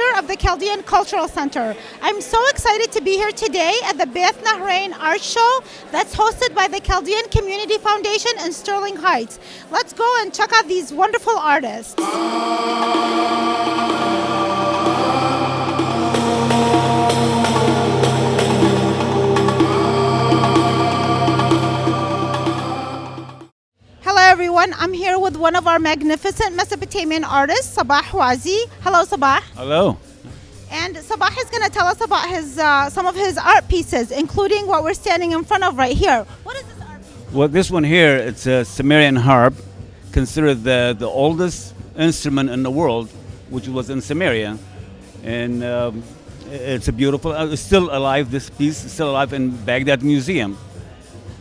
director of the Chaldean Cultural Center. I'm so excited to be here today at the Bet Nahrain Art Show that's hosted by the Chaldean Community Foundation in Sterling Heights. Let's go and check out these wonderful artists. Hello everyone, I'm here with one of our magnificent Mesopotamian artists, Sabah Wazi. Hello Sabah. Hello. And Sabah is going to tell us about his some of his art pieces, including what we're standing in front of right here. What is this art piece? Well, this one here, it's a Sumerian harp, considered the oldest instrument in the world, which was in Samaria. And it's a beautiful, it's still alive, this piece is still alive in Baghdad Museum,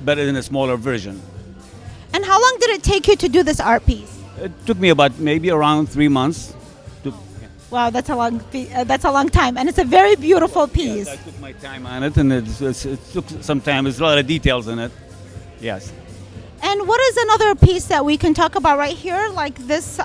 but in a smaller version. And how long did it take you to do this art piece? It took me about maybe around 3 months. Wow, that's a long time, and it's a very beautiful piece. Yes, I took my time on it, and it took some time. There's a lot of details in it. Yes. And what is another piece that we can talk about right here, like this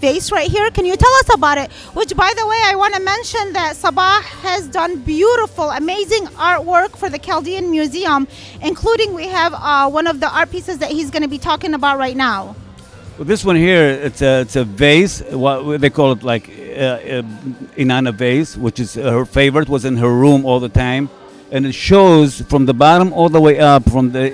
vase right here? Can you tell us about it? Which, by the way, I want to mention that Sabah has done beautiful, amazing artwork for the Chaldean Museum, including we have one of the art pieces that he's going to be talking about right now. Well, this one here, it's a vase. What they call it, like Inanna vase, which is her favorite. Was in her room all the time. And it shows from the bottom all the way up, from the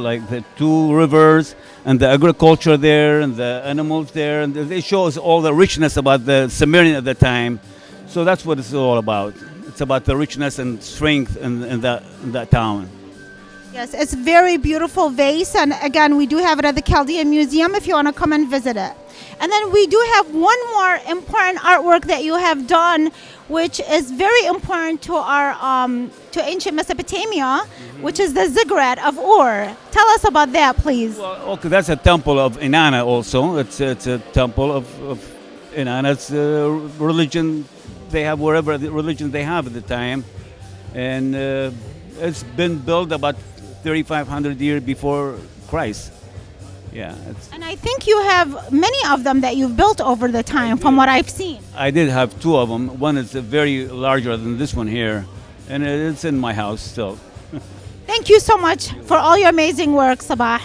like the two rivers and the agriculture there and the animals there, and it shows all the richness about the Sumerian at the time. So that's what it's all about. It's about the richness and strength in that town. Yes, it's a very beautiful vase, and again, we do have it at the Chaldean Museum if you want to come and visit it. And then we do have one more important artwork that you have done, which is very important to our to ancient Mesopotamia, which is the ziggurat of Ur. Tell us about that, please. Well, okay, that's a temple of Inanna also. It's a temple of Inanna. It's a religion they have, wherever the religion they have at the time. And it's been built about 3,500 years before Christ. Yeah. And I think you have many of them that you've built over the time, from what I've seen. I did have 2 of them. One is very larger than this one here, and it's in my house still. Thank you so much for all your amazing work, Sabah.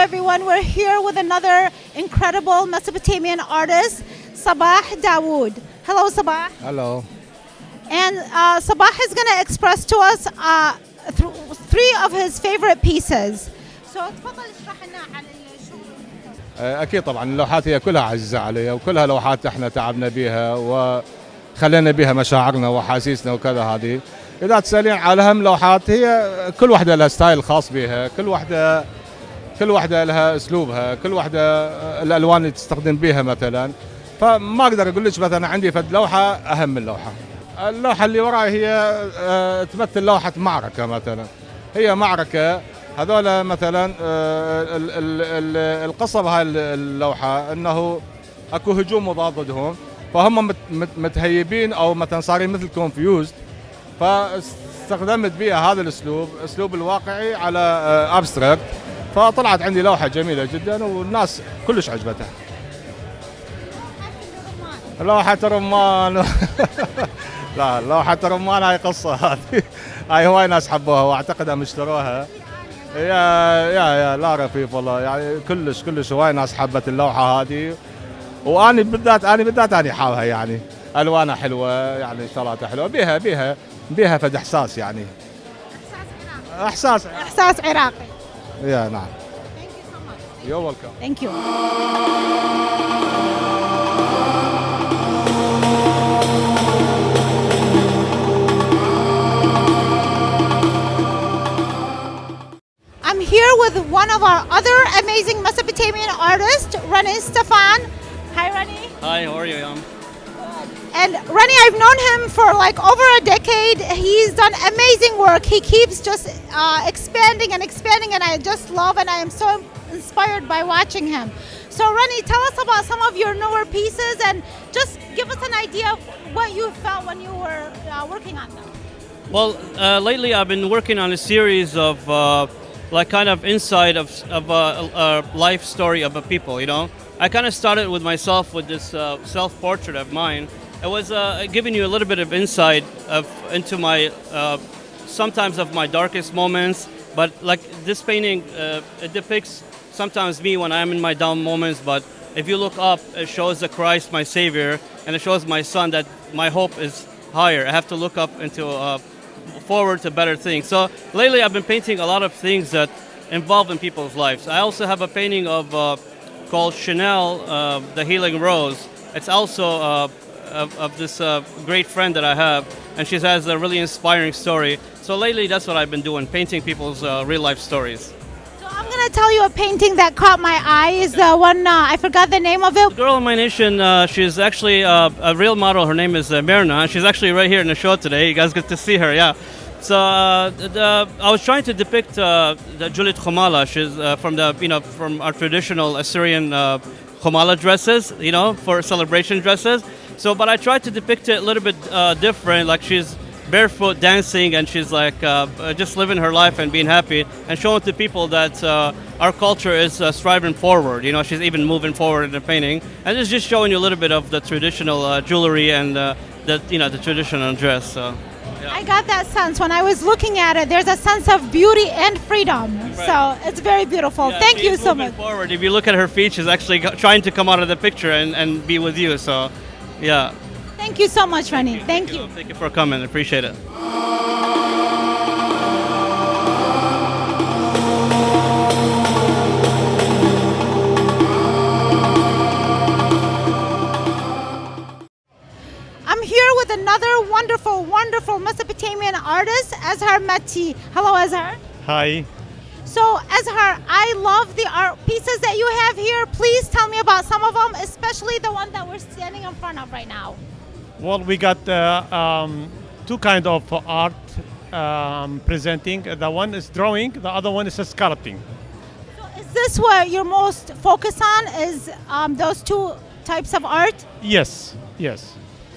Everyone, we're here with another incredible Mesopotamian artist, Sabah Dawood. Hello, Sabah. Hello. And Sabah is going to express to us 3 of his favorite pieces. So تفضل اشرح لنا عن الشغل. اكيد طبعا اللوحات هي كلها عزيزه علي، وكلها لوحات احنا تعبنا بها وخلينا بها مشاعرنا واحاسيسنا وكذا. هذه اذا تسالين على اهم لوحات، هي كل واحده لها ستايل خاص بها، كل واحدة لها اسلوبها، كل واحدة الالوان اللي تستخدم بها مثلا. فما اقدر اقول لك مثلا عندي فد لوحة اهم من لوحة. اللوحة اللي وراي هي تمثل لوحة معركة مثلا. هي معركة، هذول مثلا القصة بهاي اللوحة انه اكو هجوم مضاد ضدهم، فهم متهيبين او مثلا صارين مثل كونفيوزد، فاستخدمت بها هذا الاسلوب، اسلوب الواقعي على ابستراكت. فطلعت عندي لوحة جميلة جدا والناس كلش عجبتها. لوحة الرمان. لا، لوحة الرمان هاي قصة، هاي هواي ناس حبوها واعتقد هم اشتروها. يا لا رفيف والله، يعني كلش هواي ناس حبت اللوحة هذه، واني بالذات اني حابها، يعني الوانها حلوة، يعني شغلاتها حلوة، بيها فد احساس، يعني احساس عراقي. Yeah, nah. Thank you so much. You're welcome. Thank you. I'm here with one of our other amazing Mesopotamian artists, Rani Stefan. Hi, Rani. Hi, how are you? And Rani, I've known him for like over a decade. He's done amazing work. He keeps just expanding, and I just love, and I am so inspired by watching him. So Rani, tell us about some of your newer pieces and just give us an idea of what you felt when you were working on them. Well, lately I've been working on a series of like kind of inside of a life story of a people. You know, I kind of started with myself with this self-portrait of mine. It was giving you a little bit of insight of into my sometimes of my darkest moments. But like this painting, it depicts sometimes me when I'm in my down moments. But if you look up, it shows the Christ, my Savior, and it shows my son that my hope is higher. I have to look up into forward to better things. So lately, I've been painting a lot of things that involve in people's lives. I also have a painting of called Chanel, the Healing Rose. It's also of this great friend that I have, and she has a really inspiring story. So lately, that's what I've been doing, painting people's real life stories. So I'm gonna tell you a painting that caught my eye. Is the one I forgot the name of it. The girl in my nation, she's actually a real model. Her name is Myrna. She's actually right here in the show today. You guys get to see her, yeah. So I was trying to depict the Juliet Khomala. She's from our traditional Assyrian Khomala dresses, for celebration dresses. So, but I tried to depict it a little bit different, like she's barefoot dancing and she's like just living her life and being happy and showing to people that our culture is striving forward. She's even moving forward in the painting, and it's just showing you a little bit of the traditional jewelry and the traditional dress. So. Yeah. I got that sense when I was looking at it. There's a sense of beauty and freedom. Right. So it's very beautiful. Yeah, Thank you she's so moving much. forward. If you look at her feet, she's actually trying to come out of the picture and be with you. So, yeah. Thank you so much, Rani. Thank you. Thank you for coming. Appreciate it. I'm here with another wonderful, wonderful Mesopotamian artist, Azhar Mati. Hello, Azhar. Hi. So, Azhar, I love the art pieces that you have here. Please tell me about some of them, especially the one that we're standing in front of right now. Well, we got two kind of art presenting. The one is drawing, the other one is sculpting. So is this what you're most focused on, is those two types of art? Yes, yes.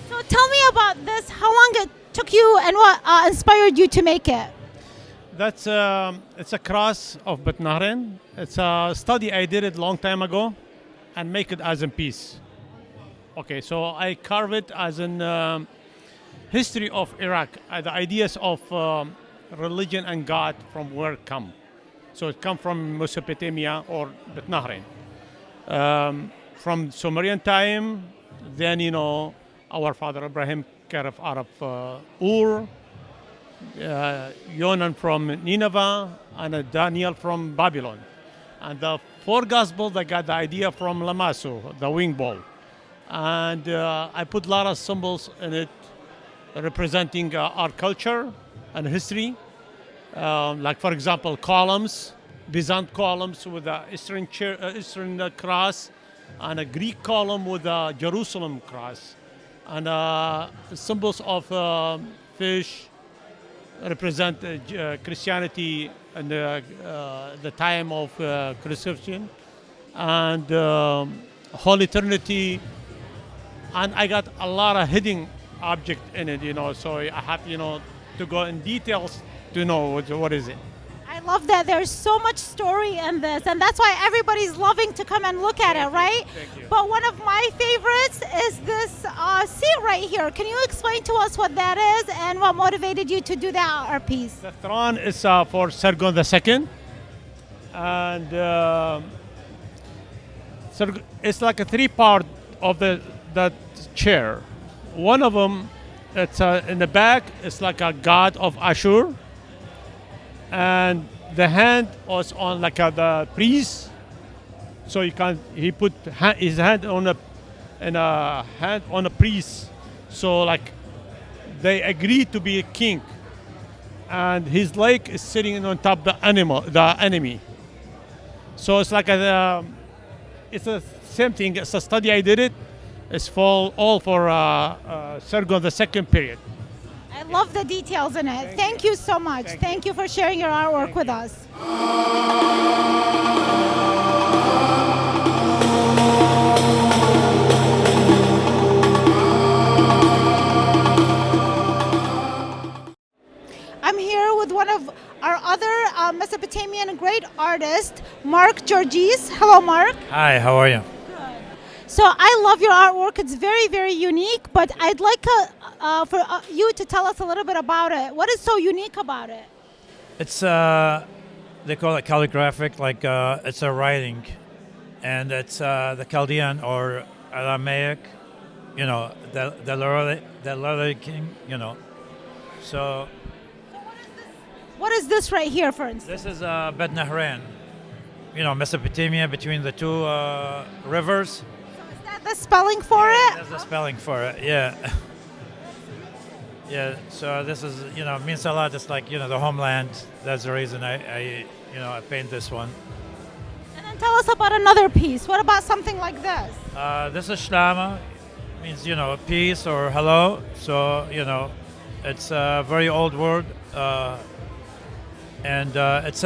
So tell me about this, how long it took you and what inspired you to make it? That's it's a cross of Bet Nahrain. It's a study I did it long time ago and make it as a piece. Okay, so I carve it as an history of Iraq, the ideas of religion and God from where it come. So it come from Mesopotamia or Bet Nahrain. From Sumerian time, then our father Abraham came out of Ur, Yonan from Nineveh, and Daniel from Babylon. And the four gospels, they got the idea from Lamasu, the wing ball. And I put a lot of symbols in it representing our culture and history. Like, for example, columns, Byzantine columns with the Eastern cross, and a Greek column with a Jerusalem cross. And symbols of fish represent Christianity and the time of crucifixion, and Holy Trinity. And I got a lot of hidden object in it, so I have, to go in details to know what is it. I love that there's so much story in this, and that's why everybody's loving to come and look at it, right? Thank you. But one of my favorites is this seat right here. Can you explain to us what that is and what motivated you to do that art piece? The throne is for Sargon II, and it's like a three-part of that chair. One of them, it's in the back, it's like a god of Ashur, and the hand was on like the priest, so he put his hand on a priest, so like they agreed to be a king, and his leg is sitting on top of the enemy. So it's like it's the same thing. It's a study I did it. It's all for Sargon II period. I love the details in it. Thank you so much. Thank you for sharing your artwork with us. Mark Georgis. Hello, Mark. Hi, how are you? So I love your artwork. It's very, very unique, but I'd like for you to tell us a little bit about it. What is so unique about it? It's they call it calligraphic, like it's a writing, and it's the Chaldean or Aramaic, the Literary King, So What is this right here, for instance? this is Bet Nahrain, Mesopotamia between the two rivers. Is that the spelling for it? That's the spelling for it, yeah. Yeah, so this is, means a lot. It's like, the homeland. That's the reason I paint this one. And then tell us about another piece. What about something like this? This is Shlama, means, peace or hello. So, it's a very old word. And it's,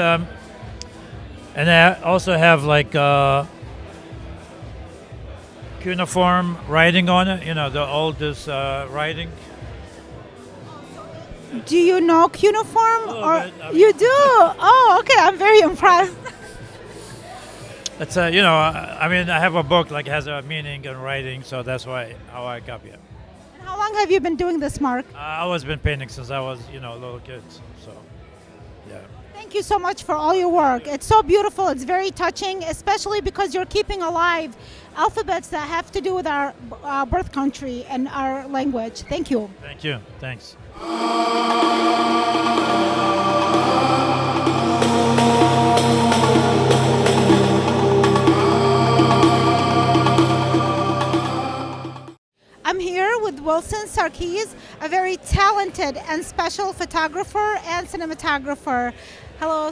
and I also have like cuneiform writing on it, the oldest writing. Do you know cuneiform? little Or bit, you do? Oh, okay. I'm very impressed. It's I have a book like has a meaning in writing, so that's how I copy it. And how long have you been doing this, Mark? I always been painting since I was, a little kid. So, yeah. Thank you so much for all your work. It's so beautiful. It's very touching, especially because you're keeping alive alphabets that have to do with our birth country and our language. Thank you. Thank you. Thanks. I'm here with Wilson Sarkis, a very talented and special photographer and cinematographer. Hello.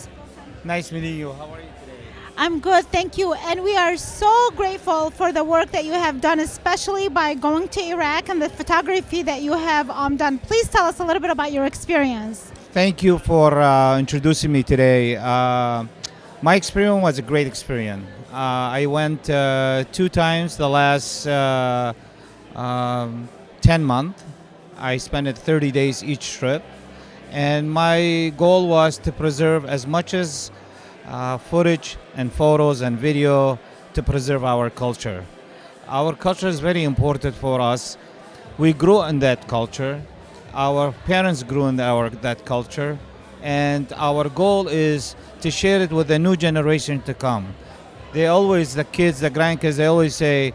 Nice meeting you. How are you today? I'm good, thank you. And we are so grateful for the work that you have done, especially by going to Iraq and the photography that you have done. Please tell us a little bit about your experience. Thank you for introducing me today. My experience was a great experience. I went 2 times the last 10 months. I spent 30 days each trip. And my goal was to preserve as much as footage and photos and video to preserve our culture. Our culture is very important for us. We grew in that culture. Our parents grew in that culture. And our goal is to share it with the new generation to come. The kids, the grandkids, they always say,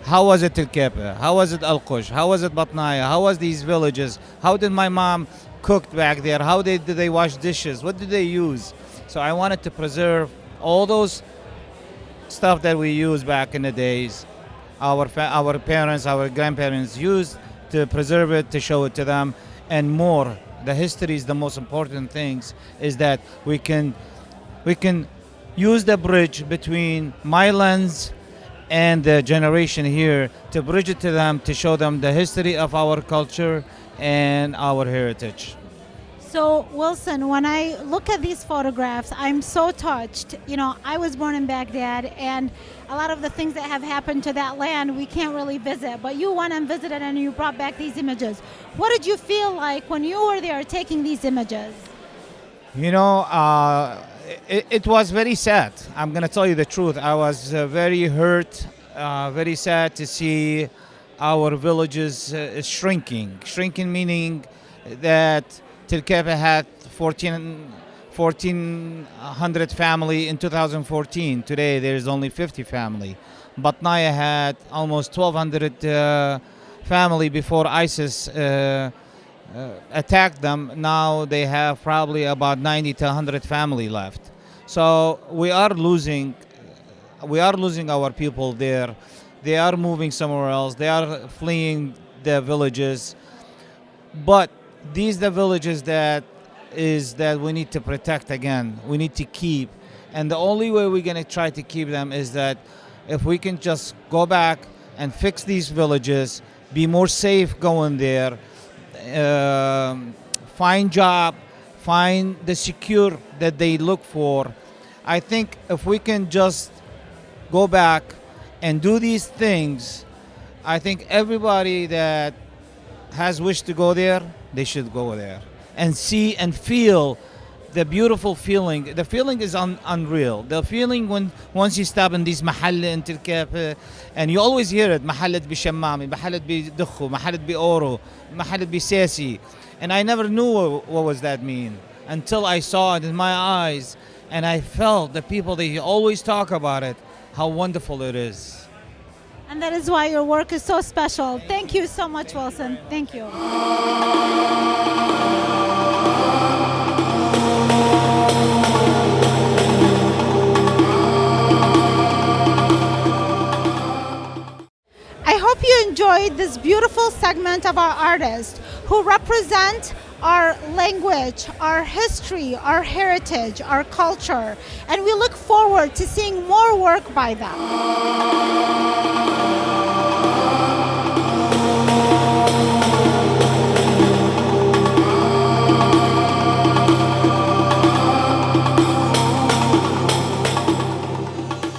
how was it Tel Kepa? How was it Al Qush? How was it Batnaya? How was these villages? How did my mom cook back there? How did they wash dishes? What did they use? So I wanted to preserve all those stuff that we used back in the days. Our parents, our grandparents used to preserve it, to show it to them, and more. The history is the most important things. Is that we can use the bridge between my lens and the generation here to bridge it to them, to show them the history of our culture and our heritage. So, Wilson, when I look at these photographs, I'm so touched. I was born in Baghdad, and a lot of the things that have happened to that land we can't really visit. But you went and visited, and you brought back these images. What did you feel like when you were there taking these images? It was very sad. I'm going to tell you the truth. I was very hurt, very sad to see our villages shrinking. Shrinking meaning that Tel Kepa had 1,400 family in 2014. Today there is only 50 family. Batnaya had almost 1,200 family before ISIS attacked them. Now they have probably about 90 to 100 family left. So we are losing our people there. They are moving somewhere else. They are fleeing the villages. But these are the villages that we need to protect again. We need to keep. And the only way we're going to try to keep them is that if we can just go back and fix these villages, be more safe going there, find job, find the secure that they look for. I think if we can just go back and do these things, I think everybody that has wished to go there, they should go there and see and feel the beautiful feeling. The feeling is unreal. The feeling when once you stop in these محل انت الكافيه and you always hear it محلة بشمامي محلة بدخو محلة بأورو محلة بساسي, and I never knew what was that mean until I saw it in my eyes and I felt the people, they always talk about it, how wonderful it is. And that is why your work is so special. Thank you so much, Wilson. Thank you. I hope you enjoyed this beautiful segment of our artists who represent our language, our history, our heritage, our culture, and we look forward to seeing more work by them.